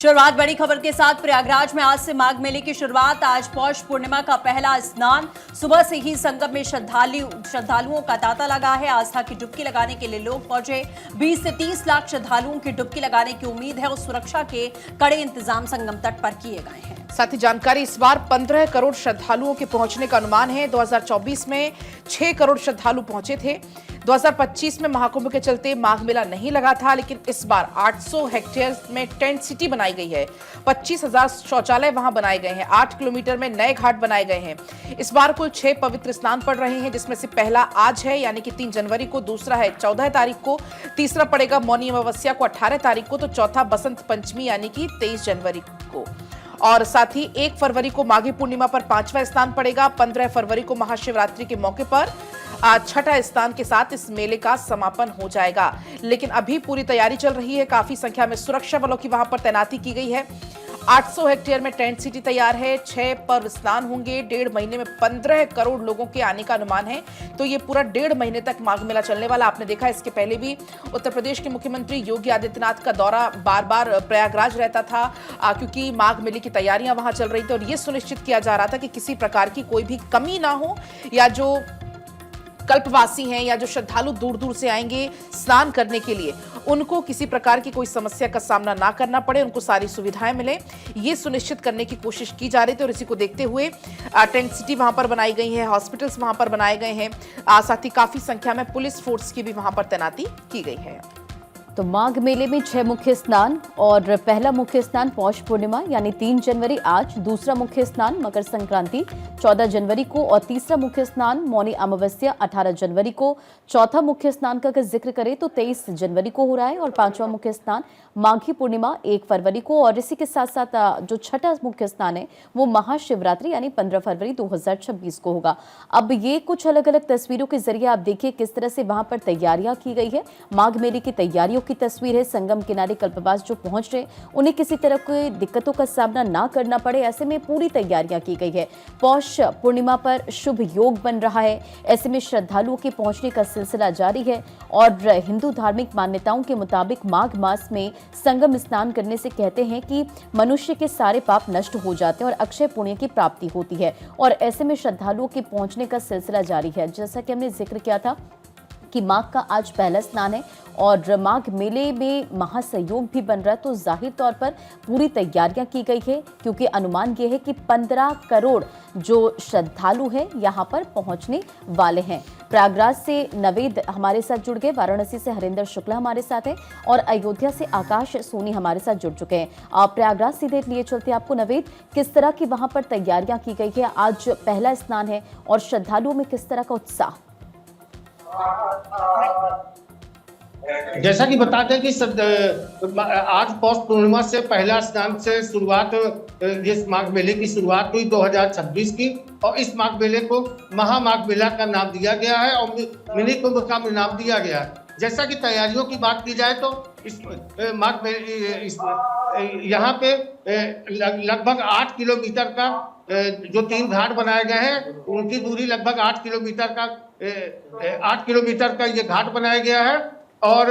शुरुआत बड़ी खबर के साथ प्रयागराज में आज से माघ मेले की शुरुआत। आज पौष पूर्णिमा का पहला स्नान। सुबह से ही संगम में श्रद्धालुओं का तांता लगा है। आस्था की डुबकी लगाने के लिए लोग पहुंचे। 20 से 30 लाख श्रद्धालुओं की डुबकी लगाने की उम्मीद है और सुरक्षा के कड़े इंतजाम संगम तट पर किए गए हैं। साथ ही जानकारी, इस बार 15 करोड़ श्रद्धालुओं के पहुंचने का अनुमान है। 2024 में 6 करोड़ श्रद्धालु पहुंचे थे। 2025 में महाकुंभ के चलते माघ मेला नहीं लगा था, लेकिन इस बार 800 हेक्टेयर में टेंट सिटी बनाई गई है। 25,000 शौचालय वहां बनाए गए हैं। 8 किलोमीटर में नए घाट बनाए गए हैं। इस बार कुल 6 पवित्र स्नान पड़ रहे हैं, जिसमें से पहला आज है यानी कि 3 जनवरी को, दूसरा है 14 तारीख को, तीसरा पड़ेगा मौनी अमावस्या को 18 तारीख को, तो चौथा बसंत पंचमी यानी कि 23 जनवरी को। और साथ ही 1 फरवरी को माघी पूर्णिमा पर 5वां स्नान पड़ेगा। 15 फरवरी को महाशिवरात्रि के मौके पर आज 6ठा स्नान के साथ इस मेले का समापन हो जाएगा। लेकिन अभी पूरी तैयारी चल रही है। काफी संख्या में सुरक्षा बलों की वहां पर तैनाती की गई है। 800 हेक्टेयर में टेंट सिटी तैयार है। 6 पर्व स्नान होंगे। 1.5 महीने में 15 करोड़ लोगों के आने का अनुमान है। तो ये पूरा 1.5 महीने तक माघ मेला चलने वाला। आपने देखा, इसके पहले भी उत्तर प्रदेश के मुख्यमंत्री योगी आदित्यनाथ का दौरा बार बार प्रयागराज रहता था, क्योंकि माघ मेले की तैयारियां वहां चल रही थी और ये सुनिश्चित किया जा रहा था कि किसी प्रकार की कोई भी कमी ना हो, या जो कल्पवासी हैं या जो श्रद्धालु दूर दूर से आएंगे स्नान करने के लिए, उनको किसी प्रकार की कोई समस्या का सामना ना करना पड़े, उनको सारी सुविधाएं मिले, ये सुनिश्चित करने की कोशिश की जा रही थी। और इसी को देखते हुए टेंट सिटी वहां पर बनाई गई है, हॉस्पिटल्स वहां पर बनाए गए हैं। साथ ही काफी संख्या में पुलिस फोर्स की भी वहां पर तैनाती की गई है। तो माघ मेले में 6 मुख्य स्नान, और पहला मुख्य स्नान पौष पूर्णिमा यानी 3 जनवरी आज, दूसरा मुख्य स्नान मकर संक्रांति 14 जनवरी को, और तीसरा मुख्य स्नान मौनी अमावस्या 18 जनवरी को। चौथा मुख्य स्नान का अगर जिक्र करें तो 23 जनवरी को हो रहा है, और 5वां मुख्य स्नान माघी पूर्णिमा 1 फरवरी को। और इसी के साथ साथ जो छठा मुख्य स्नान है वो महाशिवरात्रि यानी 15 फरवरी 2026 को होगा। अब ये कुछ अलग अलग तस्वीरों के जरिए आप देखिए किस तरह से वहां पर तैयारियां की गई है। माघ मेले की तैयारियों की तस्वीर है। संगम किनारे कल्पवास जो पहुंच रहे उन्हें किसी तरह की दिक्कतों का सामना ना करना पड़े, ऐसे में पूरी तैयारियां की गई है। पौष पूर्णिमा पर शुभ योग बन रहा है, ऐसे में श्रद्धालुओं के पहुंचने का सिलसिला जारी है। और हिंदू धार्मिक मान्यताओं के मुताबिक माघ मास में संगम स्नान करने से कहते हैं कि मनुष्य के सारे पाप नष्ट हो जाते हैं और अक्षय पुण्य की प्राप्ति होती है। और ऐसे में श्रद्धालुओं के पहुंचने का सिलसिला जारी है। जैसा कि हमने जिक्र किया था कि माघ का आज पहला स्नान है और माघ मेले में महासहयोग भी बन रहा है, तो जाहिर तौर पर पूरी तैयारियां की गई है, क्योंकि अनुमान ये है कि 15 करोड़ जो श्रद्धालु हैं यहां पर पहुंचने वाले हैं। प्रयागराज से नवेद हमारे साथ जुड़ गए, वाराणसी से हरिंदर शुक्ला हमारे साथ हैं, और अयोध्या से आकाश सोनी हमारे साथ जुड़ चुके हैं। आप प्रयागराज सीधे लिए चलते आपको नवेद, किस तरह की वहां पर तैयारियां की गई है? आज पहला स्नान है और श्रद्धालुओं में किस तरह का उत्साह? जैसा कि बताते हैं कि आज पौष पूर्णिमा से पहला स्नान से शुरुआत, इस माघ मेले की शुरुआत हुई 2026 की, और इस माघ मेले को महामाघ मेला का नाम दिया गया है और मिनी कुंभ का नाम दिया गया है। जैसा कि तैयारियों की बात की जाए तो इस माघ यहाँ पे लगभग 8 किलोमीटर का जो 3 घाट बनाए गए हैं, उनकी दूरी लगभग 8 किलोमीटर का ये घाट बनाया गया है। और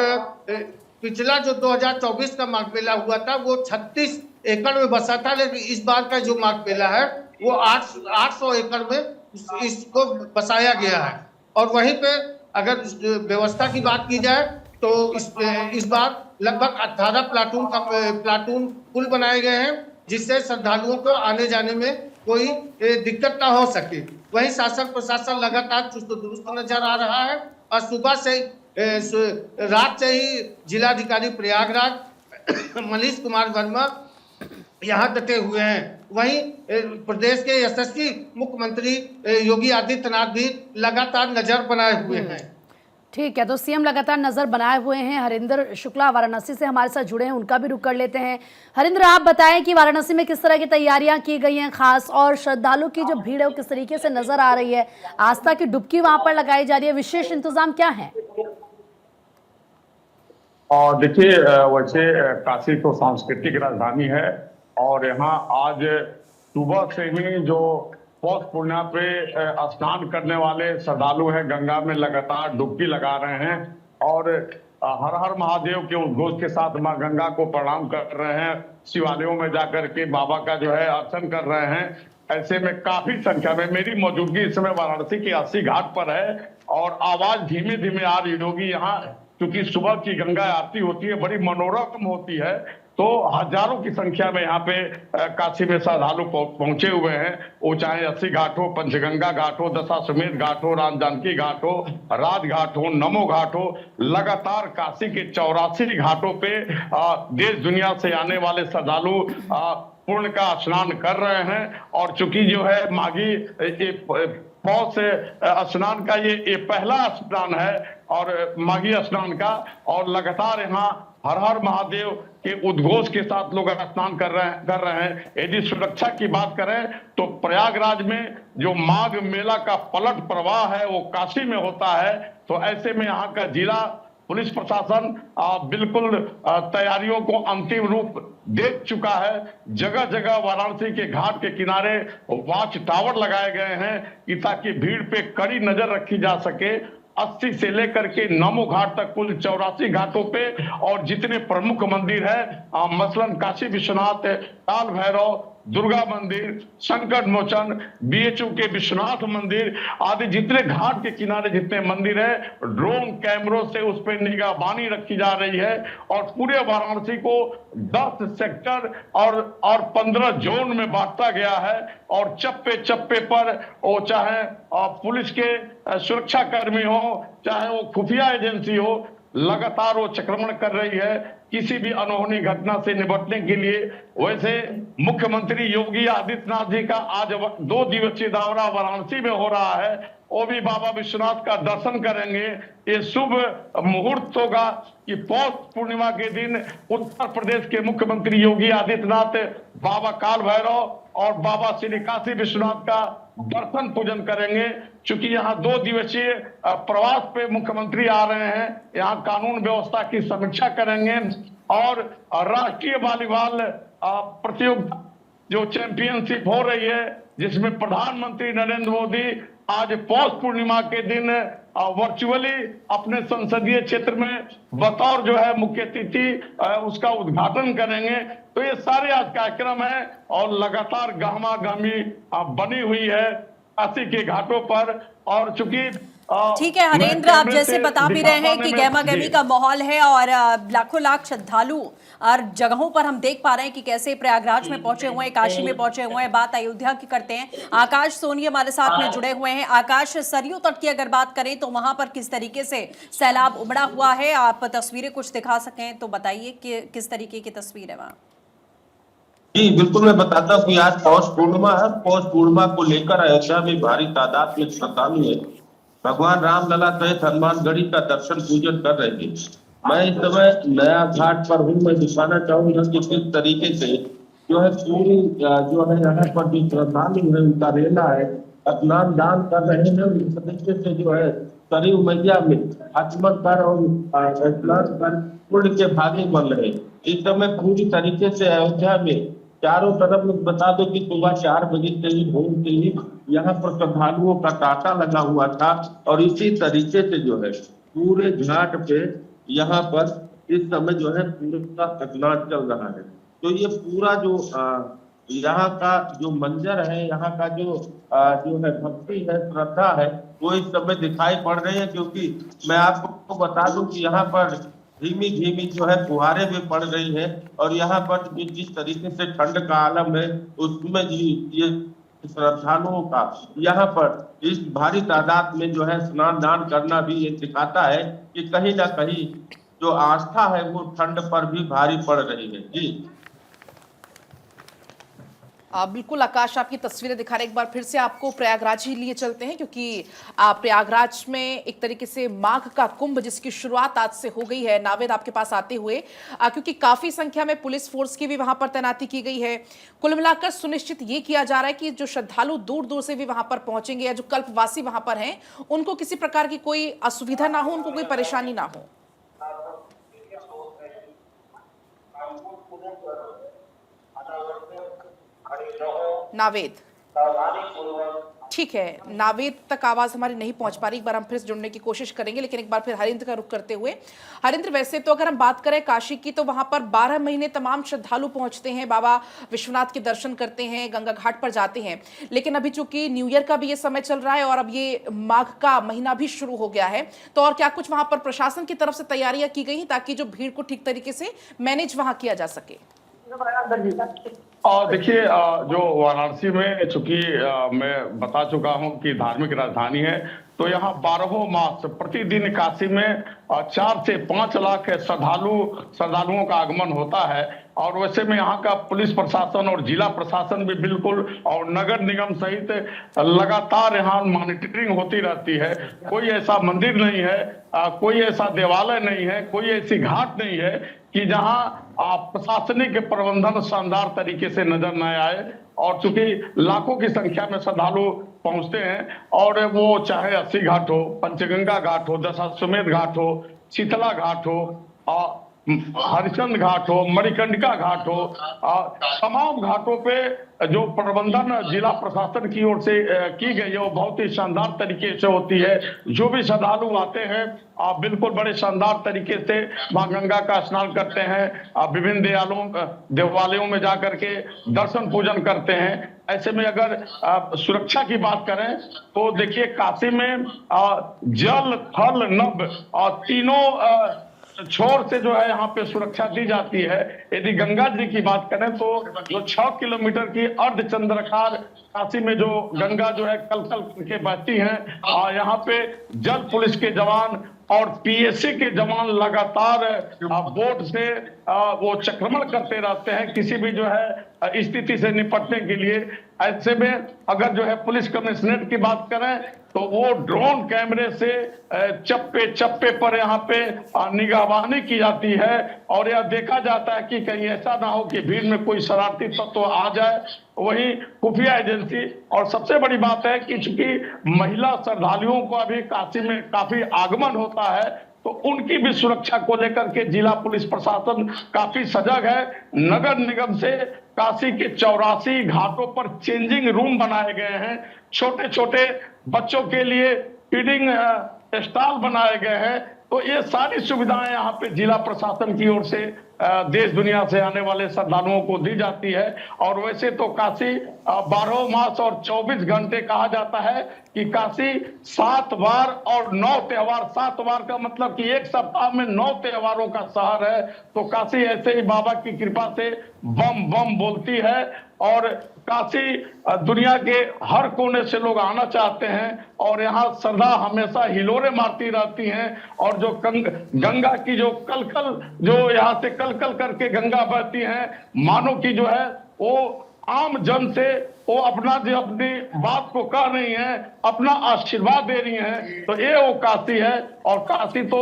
पिछला जो 2024 का माघ मेला हुआ था वो 36 एकड़ में बसा था, लेकिन इस बार का जो माघ मेला है वो 800 एकड़ में इसको बसाया गया है। और वहीं पे अगर व्यवस्था की बात की जाए तो इस बार लगभग 18 प्लाटून पुल बनाए गए हैं, जिससे श्रद्धालुओं को आने जाने में कोई दिक्कत ना हो सके। वहीं शासन प्रशासन लगातार चुस्त दुरुस्त नजर आ रहा है, और सुबह से रात से ही जिलाधिकारी प्रयागराज मनीष कुमार वर्मा यहाँ डटे हुए हैं। वहीं प्रदेश के यशस्वी मुख्यमंत्री योगी आदित्यनाथ भी लगातार नजर बनाए हुए हैं। ठीक है, तो सीएम लगातार नजर बनाए हुए हैं। हरिंदर शुक्ला वाराणसी से हमारे साथ जुड़े हैं, उनका भी रुख कर लेते हैं। हरिंदर, आप बताएं कि वाराणसी में किस तरह की तैयारियां की गई हैं खास, और श्रद्धालुओं की जो भीड़ है वो किस तरीके से नजर आ रही है? आस्था की डुबकी वहां पर लगाई जा रही है, विशेष इंतजाम क्या है? और देखिए, वैसे काशी तो सांस्कृतिक राजधानी है, और यहाँ आज सुबह से ही जो पौष पूर्णिमा पे स्नान करने वाले श्रद्धालु हैं, गंगा में लगातार डुबकी लगा रहे हैं। और हर हर महादेव के उद्घोष के साथ मां गंगा को प्रणाम कर रहे हैं, शिवालयों में जाकर के बाबा का जो है अर्चन कर रहे हैं। ऐसे में काफी संख्या में मेरी मौजूदगी इस समय वाराणसी के अस्सी घाट पर है और आवाज धीमे धीमे आ रही होगी। यहाँ क्योंकि सुबह की गंगा आरती होती है, बड़ी मनोरम होती है, तो हजारों की संख्या में यहाँ पे काशी में श्रद्धालु पहुंचे हुए हैं। वो चाहे अस्सी घाट हो, पंचगंगा घाट हो, दशाश्वमेध घाट हो, राम जानकी घाट हो, राजघाट हो, नमो घाट हो, लगातार काशी के 84 घाटों पे देश दुनिया से आने वाले श्रद्धालु पुण्य का स्नान कर रहे हैं। और चूंकि जो है माघी पौष स्नान का ये पहला स्नान है और माघी स्नान का, और लगातार यहाँ हर हर महादेव के उद्घोष के साथ लोग स्नान कर रहे हैं। यदि सुरक्षा की बात करें तो प्रयागराज में जो माघ मेला का पलट प्रवाह है वो काशी में होता है, तो ऐसे में यहाँ का जिला पुलिस प्रशासन बिल्कुल तैयारियों को अंतिम रूप दे चुका है। जगह जगह वाराणसी के घाट के किनारे वॉच टावर लगाए गए हैं कि ताकि भीड़ पे कड़ी नजर रखी जा सके। 80 से लेकर के नमो घाट तक कुल 84 घाटों पे और जितने प्रमुख मंदिर है मसलन काशी विश्वनाथ, काल भैरव, दुर्गा मंदिर, संकट मोचन, बीएचयू के विश्वनाथ मंदिर आदि जितने घाट के किनारे जितने मंदिर है, ड्रोन कैमरों से उस पर निगाहबानी रखी जा रही है और पूरे वाराणसी को 10 सेक्टर और 15 जोन में बांटा गया है। और चप्पे चप्पे पर वो चाहे पुलिस के सुरक्षा कर्मी हो, चाहे वो खुफिया एजेंसी हो, लगातार वो चक्रमण कर रही है किसी भी अनहोनी घटना से निपटने के लिए। वैसे मुख्यमंत्री योगी आदित्यनाथ जी का आज 2 दिवसीय दौरा वाराणसी में हो रहा है, वो भी बाबा विश्वनाथ का दर्शन करेंगे। ये शुभ मुहूर्त होगा कि पौष पूर्णिमा के दिन उत्तर प्रदेश के मुख्यमंत्री योगी आदित्यनाथ बाबा काल भैरव और बाबा श्री काशी विश्वनाथ का दर्शन पूजन करेंगे। चूंकि यहाँ 2 दिवसीय प्रवास पे मुख्यमंत्री आ रहे हैं, यहाँ कानून व्यवस्था की समीक्षा करेंगे और राष्ट्रीय वॉलीबॉल प्रतियोगिता जो चैंपियनशिप हो रही है, जिसमें प्रधानमंत्री नरेंद्र मोदी आज पौष पूर्णिमा के दिन वर्चुअली अपने संसदीय क्षेत्र में बतौर जो है मुख्य अतिथि उसका उद्घाटन करेंगे। तो ये सारे आज कार्यक्रम है और लगातार गहमागहमी बनी हुई है काशी के घाटों पर। और चूंकि ठीक है हरेंद्र, आप जैसे बता भी रहे हैं कि गहमा गहमी का माहौल है और लाखों लाख श्रद्धालु और जगहों पर हम देख पा रहे हैं कि कैसे प्रयागराज में पहुंचे हुए हैं, काशी में पहुंचे हुए हैं। बात अयोध्या की करते हैं, आकाश सोनी हमारे साथ में जुड़े हुए हैं। आकाश, सरयू तट की अगर बात करें तो वहां पर किस तरीके से सैलाब उमड़ा हुआ है, आप तस्वीरें कुछ दिखा सकें तो बताइए कि किस तरीके की तस्वीर है वहाँ। जी बिल्कुल, मैं बताता हूँ कि आज पौष पूर्णिमा है। पौष पूर्णिमा को लेकर अयोध्या में भारी तादाद में श्रद्धालु है भगवान रामलला सहित हनुमानगढ़ी का दर्शन पूजन कर रहे थे। मैं इस समय नया घाट पर हूँ। मैं दिखाना चाहूंगा कि किस तरीके से जो है पूरी जो है यहाँ पर जो श्रद्धालु है उनका रेला है, स्नान दान कर रहे हैं। इस तरीके से जो है सरयू मैया में आचमन कर और स्नान कर पुण्य के भागी बन रहे। इस समय पूरी तरीके से अयोध्या में चारों तरफ बता दो कि सुबह 4 बजे से ही भोर से ही यहाँ पर श्रद्धालुओं का तांता लगा हुआ था और इसी तरीके से जो है पूरे घाट पे यहाँ पर इस समय जो है पूरा स्नान चल रहा है। तो ये पूरा जो यहाँ का जो मंजर है, यहाँ का जो है भक्ति है, श्रद्धा है, वो इस समय दिखाई पड़ रही है। क्योंकि मैं आपको बता दूं कि यहाँ पर धीमी धीमी जो है फुहारें भी पड़ रही है और यहाँ पर जिस तरीके से ठंड का आलम है उसमें ये श्रद्धालुओं का यहाँ पर इस भारी तादाद में जो है स्नान दान करना भी ये दिखाता है कि कहीं ना कहीं जो आस्था है वो ठंड पर भी भारी पड़ रही है। जी बिल्कुल आकाश, आपकी तस्वीरें दिखा रहे, एक बार फिर से आपको प्रयागराज ही लिए चलते हैं क्योंकि प्रयागराज में एक तरीके से माघ का कुंभ जिसकी शुरुआत आज से हो गई है। नावेद आपके पास आते हुए क्योंकि काफी संख्या में पुलिस फोर्स की भी वहां पर तैनाती की गई है। कुल मिलाकर सुनिश्चित ये किया जा रहा है कि जो श्रद्धालु दूर दूर से भी वहां पर पहुंचेंगे या जो कल्पवासी वहां पर हैं उनको किसी प्रकार की कोई असुविधा ना हो, उनको कोई परेशानी ना हो। नावेद ठीक है, नावेद तक आवाज हमारी नहीं पहुंच पा रही, एक बार हम फिर से जुड़ने की कोशिश करेंगे, लेकिन एक बार फिर हरिंद्र का रुख करते हुए, हरिंद्र वैसे तो अगर हम बात करें काशी की तो वहां पर 12 महीने तमाम श्रद्धालु पहुंचते हैं, बाबा विश्वनाथ के दर्शन करते हैं, गंगा घाट पर जाते हैं। लेकिन अभी चूंकि न्यू ईयर का भी ये समय चल रहा है और अब ये माघ का महीना भी शुरू हो गया है, तो और क्या कुछ वहां पर प्रशासन की तरफ से तैयारियां की गई ताकि जो भीड़ को ठीक तरीके से मैनेज वहां किया जा सके? और देखिए, जो वाराणसी में चूंकि मैं बता चुका हूं कि धार्मिक राजधानी है, तो यहाँ 12 मास प्रतिदिन काशी में 4 से 5 लाख श्रद्धालुओं का आगमन होता है। और वैसे में यहाँ का पुलिस प्रशासन और जिला प्रशासन भी बिल्कुल, और नगर निगम सहित लगातार यहाँ मॉनिटरिंग होती रहती है। कोई ऐसा मंदिर नहीं है, कोई ऐसा देवालय नहीं है, कोई ऐसी घाट नहीं है कि जहाँ प्रशासनिक प्रबंधन शानदार तरीके से नजर न आए। और चूंकि लाखों की संख्या में श्रद्धालु पहुंचते हैं, और वो चाहे 80 घाट हो, पंचगंगा घाट हो, दशाश्वमेध घाट हो, शीतला घाट हो, हरिश्चंद्र घाट हो, मणिकर्णिका घाट हो, तमाम घाटों पे जो प्रबंधन जिला प्रशासन की ओर से की गई है वो बहुत ही शानदार तरीके से होती है। जो भी श्रद्धालु आते हैं बिल्कुल बड़े शानदार तरीके से मां गंगा का स्नान करते हैं, विभिन्न देवालयों में जाकर के दर्शन पूजन करते हैं। ऐसे में अगर सुरक्षा की बात करें तो देखिए, काशी में जल थल नभ और तीनों छोर से जो है यहाँ पे सुरक्षा दी जाती है। यदि गंगा जी की बात करें तो जो 6 किलोमीटर की अर्धचंद्राकार काशी में जो गंगा जो है कल के बहती है, यहाँ पे जल पुलिस के जवान और पीएससी के जवान लगातार बोट से वो चक्रमण करते रहते हैं किसी भी जो है स्थिति से निपटने के लिए। ऐसे में अगर जो है पुलिस कमिश्नरेट की बात करें तो वो ड्रोन कैमरे से चप्पे चप्पे पर यहाँ पे निगरानी की जाती है, और यह देखा जाता है कि कहीं ऐसा ना हो कि भीड़ में कोई शरारती तत्व आ जाए। वही खुफिया एजेंसी, और सबसे बड़ी बात है कि चूंकि महिला श्रद्धालुओं को अभी काशी में काफी आगमन होता है, तो उनकी भी सुरक्षा को लेकर के जिला पुलिस प्रशासन काफी सजग है। नगर निगम से काशी के 84 घाटों पर चेंजिंग रूम बनाए गए हैं, छोटे छोटे बच्चों के लिए फीडिंग स्टॉल बनाए गए हैं। तो ये सारी सुविधाएं यहाँ पे जिला प्रशासन की ओर से देश दुनिया से आने वाले श्रद्धालुओं को दी जाती है। और वैसे तो काशी 12 मास और 24 घंटे कहा जाता है कि काशी 7 बार और 9 त्योहार, 7 बार का मतलब कि एक सप्ताह में 9 त्योहारों का शहर है। तो काशी ऐसे ही बाबा की कृपा से बम बम बोलती है, और काशी दुनिया के हर कोने से लोग आना चाहते हैं, और यहाँ श्रद्धा हमेशा हिलोरे मारती रहती हैं। और जो गंगा की जो कलकल जो यहाँ से कलकल करके गंगा बहती है, मानो की जो है वो आम जन से वो अपनी बात को कह रही है, अपना आशीर्वाद दे रही हैं। तो ये वो काशी है। और काशी तो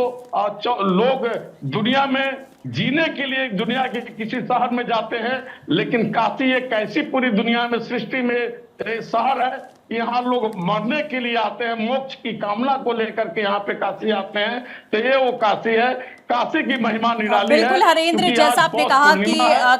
लोग दुनिया में जीने के लिए दुनिया के किसी शहर में जाते हैं, लेकिन काशी एक ऐसी पूरी दुनिया में सृष्टि में शहर है, यहाँ लोग मरने के लिए आते हैं, मोक्ष की कामना को लेकर के यहाँ पे काशी आते हैं। तो ये वो काशी है, काशी की महिमा निराली है। बिल्कुल हरेंद्र, जैसा आपने कहा कि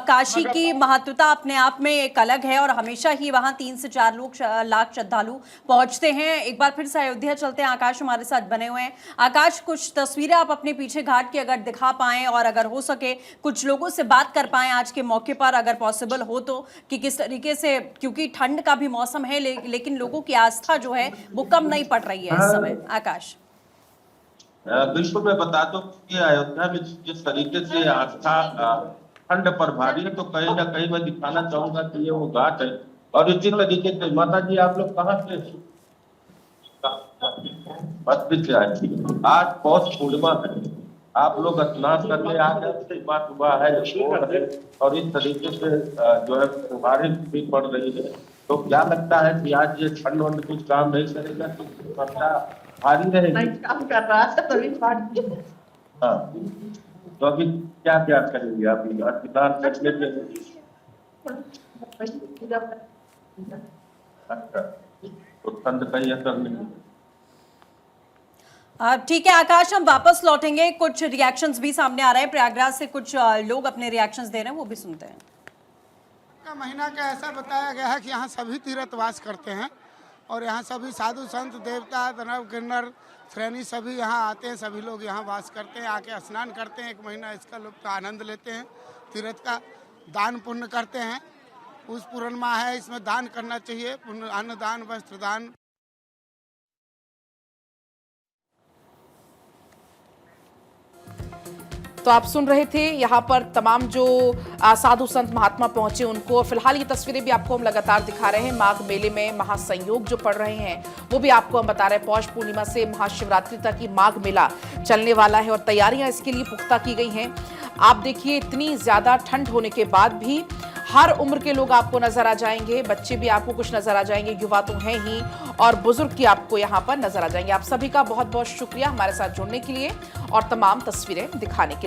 काशी की महत्वता अपने आप में एक अलग है, और हमेशा ही वहां 3 से 4 लाख श्रद्धालु पहुंचते हैं। एक बार फिर से अयोध्या चलते हैं, आकाश हमारे साथ बने हुए हैं। आकाश, कुछ तस्वीरें आप अपने पीछे घाट की अगर दिखा पाएं, और अगर हो सके कुछ लोगों से बात कर पाएं आज के मौके पर, अगर पॉसिबल हो तो, कि किस तरीके से, क्योंकि ठंड का भी मौसम है लेकिन लोगों की आस्था जो है वो कम नहीं पड़ रही है इस समय। आकाश बिल्कुल, मैं बता दूं कि अयोध्या में जिस तरीके से आस्था ठंड पर भारी है, तो कहीं ना कहीं मैं दिखाना चाहूंगा कि ये वो घाट है। और इसी तरीके से माता जी आप लोग कहाँ से आज पौष पूर्णिमा है, आप लोग स्नान करने आ गए, हुआ है और इस तरीके से जो है बारिश भी पड़ रही है। तो क्या लगता है कि आज ये ठंड वंड कुछ काम नहीं करेगा, तो वर्षा भारी रहेगी? काम कर रहा था तभी हाँ, तो अभी क्या क्या करेंगे आप स्नान करने के लिए? अच्छा, तो ठंड का ही असर नहीं। ठीक है आकाश, हम वापस लौटेंगे। कुछ रिएक्शंस भी सामने आ रहे हैं, प्रयागराज से कुछ लोग अपने रिएक्शंस दे रहे हैं, वो भी सुनते हैं। का महीना का ऐसा बताया गया है कि यहाँ सभी तीर्थवास करते हैं, और यहाँ सभी साधु संत देवता दानव किन्नर श्रेणी सभी यहाँ आते हैं। सभी लोग यहाँ वास करते हैं, आके स्नान करते हैं, 1 महीना इसका लुत्फ आनंद लेते हैं, तीर्थ का दान पुण्य करते हैं। उस पूर्णिमा है, इसमें दान करना चाहिए, अन्नदान, वस्त्र दान। तो आप सुन रहे थे यहाँ पर तमाम जो साधु संत महात्मा पहुंचे उनको। फिलहाल ये तस्वीरें भी आपको हम लगातार दिखा रहे हैं। माघ मेले में महासंयोग जो पड़ रहे हैं वो भी आपको हम बता रहे हैं। पौष पूर्णिमा से महाशिवरात्रि तक ये माघ मेला चलने वाला है और तैयारियां इसके लिए पुख्ता की गई हैं। आप देखिए, इतनी ज्यादा ठंड होने के बाद भी हर उम्र के लोग आपको नजर आ जाएंगे। बच्चे भी आपको कुछ नजर आ जाएंगे, युवा तो हैं ही, और बुजुर्ग भी आपको यहाँ पर नजर आ जाएंगे। आप सभी का बहुत बहुत शुक्रिया हमारे साथ जुड़ने के लिए और तमाम तस्वीरें दिखाने के लिए।